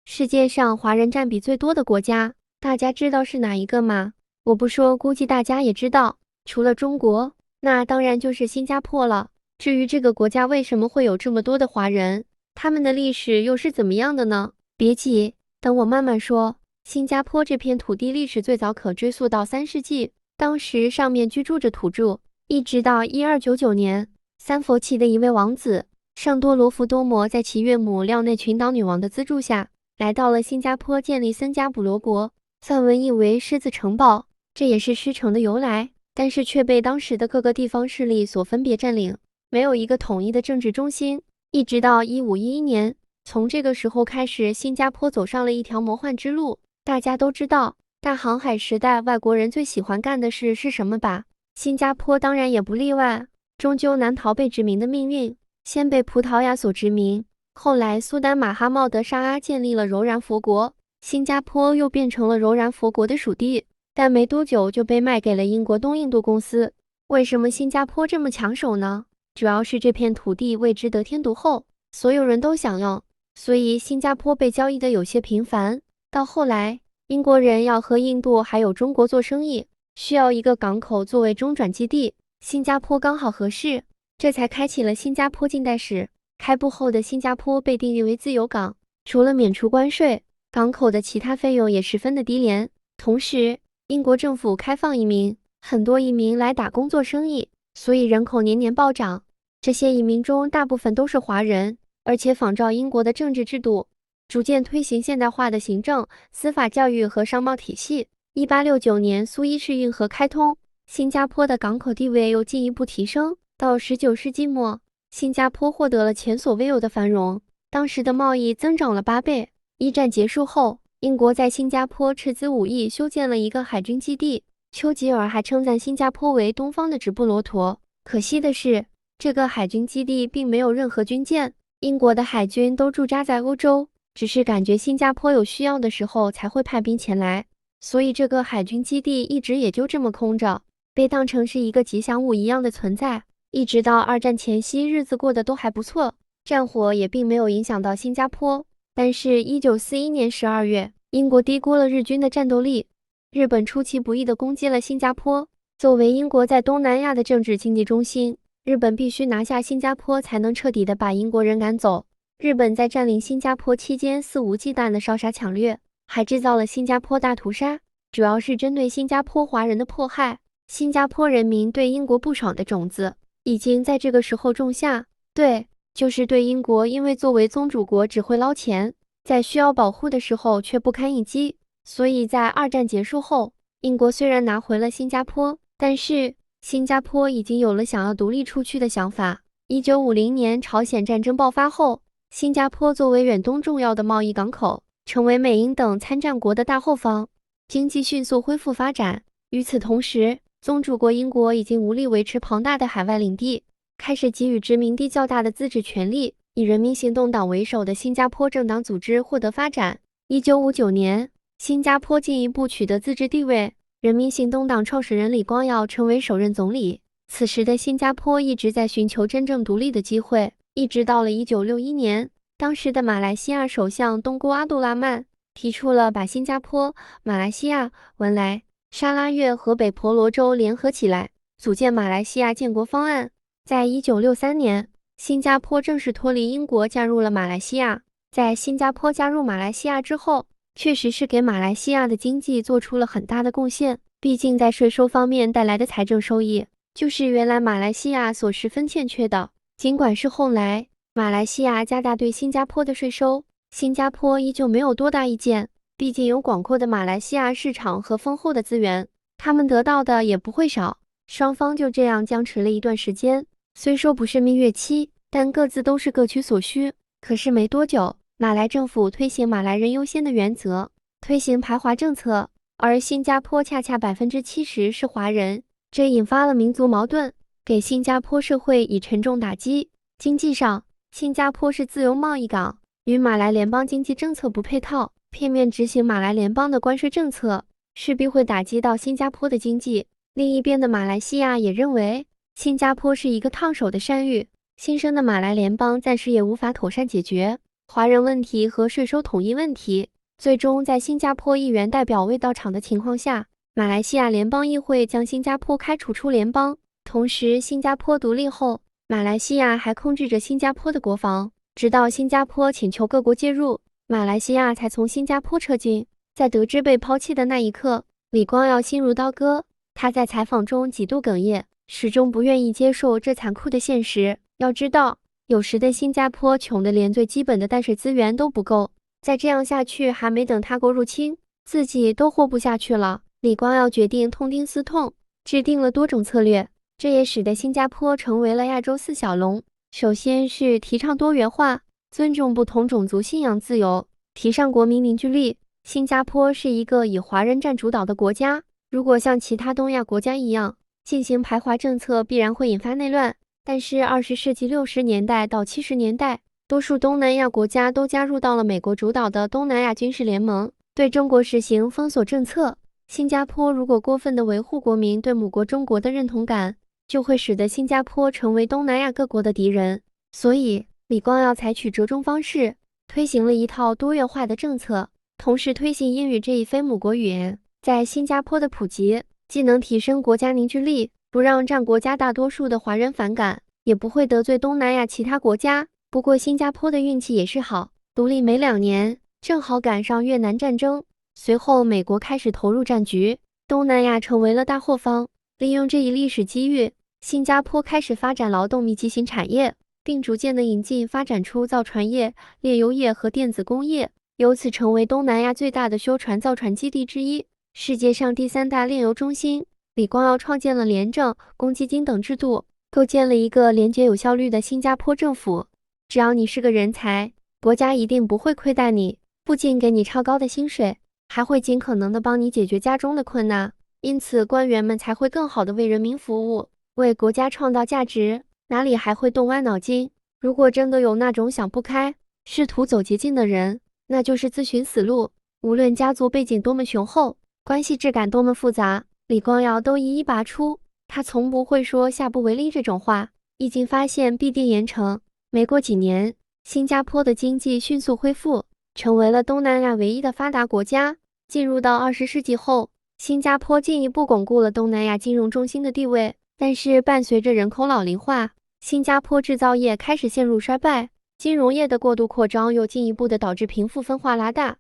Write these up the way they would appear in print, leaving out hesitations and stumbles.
世界上华人占比最多的国家，大家知道是哪一个吗？我不说，估计大家也知道，除了中国，那当然就是新加坡了。至于这个国家为什么会有这么多的华人，他们的历史又是怎么样的呢？别急，等我慢慢说。新加坡这片土地历史最早可追溯到3世纪，当时上面居住着土著，一直到1299年，三佛齐的一位王子圣多罗福多摩在其岳母廖内群岛女王的资助下，来到了新加坡，建立僧伽卜罗国，梵文意为狮子城堡，这也是狮城的由来，但是却被当时的各个地方势力所分别占领，没有一个统一的政治中心。一直到1511年，从这个时候开始，新加坡走上了一条魔幻之路。大家都知道，大航海时代外国人最喜欢干的事是什么吧？新加坡当然也不例外，终究难逃被殖民的命运，先被葡萄牙所殖民。后来，苏丹马哈茂德沙阿建立了柔然佛国，新加坡又变成了柔然佛国的属地，但没多久就被卖给了英国东印度公司。为什么新加坡这么抢手呢？主要是这片土地位置得天独厚，所有人都想要，所以新加坡被交易的有些频繁。到后来，英国人要和印度还有中国做生意，需要一个港口作为中转基地，新加坡刚好合适，这才开启了新加坡近代史。开埠后的新加坡被定义为自由港，除了免除关税，港口的其他费用也十分的低廉。同时，英国政府开放移民，很多移民来打工做生意，所以人口年年暴涨。这些移民中大部分都是华人，而且仿照英国的政治制度，逐渐推行现代化的行政、司法、教育和商贸体系。1869年，苏伊士运河开通，新加坡的港口地位又进一步提升。到19世纪末，新加坡获得了前所未有的繁荣，当时的贸易增长了8倍。一战结束后，英国在新加坡斥资5亿修建了一个海军基地，丘吉尔还称赞新加坡为东方的直布罗陀。可惜的是，这个海军基地并没有任何军舰，英国的海军都驻扎在欧洲，只是感觉新加坡有需要的时候才会派兵前来，所以这个海军基地一直也就这么空着，被当成是一个吉祥物一样的存在。一直到二战前夕，日子过得都还不错，战火也并没有影响到新加坡。但是1941年12月，英国低估了日军的战斗力，日本出其不意地攻击了新加坡。作为英国在东南亚的政治经济中心，日本必须拿下新加坡才能彻底地把英国人赶走。日本在占领新加坡期间肆无忌惮地烧杀抢掠，还制造了新加坡大屠杀，主要是针对新加坡华人的迫害。新加坡人民对英国不爽的种子已经在这个时候种下，对，就是对英国因为作为宗主国只会捞钱，在需要保护的时候却不堪一击。所以在二战结束后，英国虽然拿回了新加坡，但是新加坡已经有了想要独立出去的想法。1950年朝鲜战争爆发后，新加坡作为远东重要的贸易港口，成为美英等参战国的大后方，经济迅速恢复发展。与此同时，宗主国英国已经无力维持庞大的海外领地，开始给予殖民地较大的自治权利。以人民行动党为首的新加坡政党组织获得发展。1959年，新加坡进一步取得自治地位，人民行动党创始人李光耀成为首任总理。此时的新加坡一直在寻求真正独立的机会，一直到了1961年，当时的马来西亚首相东姑阿杜拉曼提出了把新加坡、马来西亚、文莱、沙拉越和北婆罗洲联合起来，组建马来西亚建国方案。在1963年，新加坡正式脱离英国，加入了马来西亚。在新加坡加入马来西亚之后，确实是给马来西亚的经济做出了很大的贡献，毕竟在税收方面带来的财政收益，就是原来马来西亚所十分欠缺的。尽管是后来马来西亚加大对新加坡的税收，新加坡依旧没有多大意见，毕竟有广阔的马来西亚市场和丰厚的资源，他们得到的也不会少。双方就这样僵持了一段时间，虽说不是蜜月期，但各自都是各取所需。可是没多久，马来政府推行马来人优先的原则，推行排华政策，而新加坡恰恰70%是华人，这引发了民族矛盾，给新加坡社会以沉重打击。经济上，新加坡是自由贸易港，与马来联邦经济政策不配套，片面执行马来联邦的关税政策，势必会打击到新加坡的经济。另一边的马来西亚也认为，新加坡是一个烫手的山芋，新生的马来联邦暂时也无法妥善解决，华人问题和税收统一问题。最终在新加坡议员代表未到场的情况下，马来西亚联邦议会将新加坡开除出联邦。同时，新加坡独立后，马来西亚还控制着新加坡的国防，直到新加坡请求各国介入，马来西亚才从新加坡撤军。在得知被抛弃的那一刻，李光耀心如刀割。他在采访中几度哽咽，始终不愿意接受这残酷的现实。要知道，有时的新加坡穷得连最基本的淡水资源都不够。再这样下去，还没等他国入侵，自己都活不下去了。李光耀决定痛定思痛，制定了多种策略，这也使得新加坡成为了亚洲四小龙。首先是提倡多元化，尊重不同种族信仰自由，提倡国民凝聚力。新加坡是一个以华人占主导的国家，如果像其他东亚国家一样进行排华政策，必然会引发内乱。但是20世纪60年代到70年代，多数东南亚国家都加入到了美国主导的东南亚军事联盟，对中国实行封锁政策。新加坡如果过分地维护国民对母国中国的认同感，就会使得新加坡成为东南亚各国的敌人。所以，李光耀采取折中方式，推行了一套多元化的政策，同时推行英语这一非母国语言在新加坡的普及，既能提升国家凝聚力，不让占国家大多数的华人反感，也不会得罪东南亚其他国家。不过新加坡的运气也是好，独立没2年，正好赶上越南战争，随后美国开始投入战局，东南亚成为了大后方。利用这一历史机遇，新加坡开始发展劳动密集型产业，并逐渐的引进发展出造船业、炼油业和电子工业，由此成为东南亚最大的修船造船基地之一，世界上第3大炼油中心。李光耀创建了廉政、公积金等制度，构建了一个廉洁有效率的新加坡政府。只要你是个人才，国家一定不会亏待你，不仅给你超高的薪水，还会尽可能的帮你解决家中的困难。因此，官员们才会更好的为人民服务，为国家创造价值，哪里还会动歪脑筋？如果真的有那种想不开，试图走捷径的人，那就是自寻死路。无论家族背景多么雄厚，关系质感多么复杂，李光耀都一一拔出。他从不会说下不为例这种话，一经发现必定严惩。没过几年，新加坡的经济迅速恢复，成为了东南亚唯一的发达国家。进入到20世纪后，新加坡进一步巩固了东南亚金融中心的地位。但是伴随着人口老龄化，新加坡制造业开始陷入衰败，金融业的过度扩张又进一步的导致贫富分化拉大。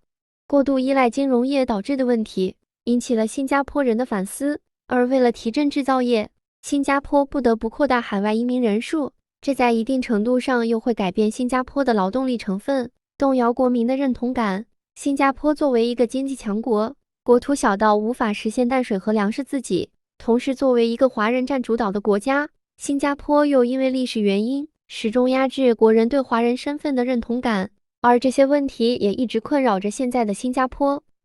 过度依赖金融业导致的问题，引起了新加坡人的反思。而为了提振制造业，新加坡不得不扩大海外移民人数，这在一定程度上又会改变新加坡的劳动力成分，动摇国民的认同感。新加坡作为一个经济强国，国土小到无法实现淡水和粮食自给，同时作为一个华人占主导的国家，新加坡又因为历史原因，始终压制国人对华人身份的认同感，而这些问题也一直困扰着现在的新加坡。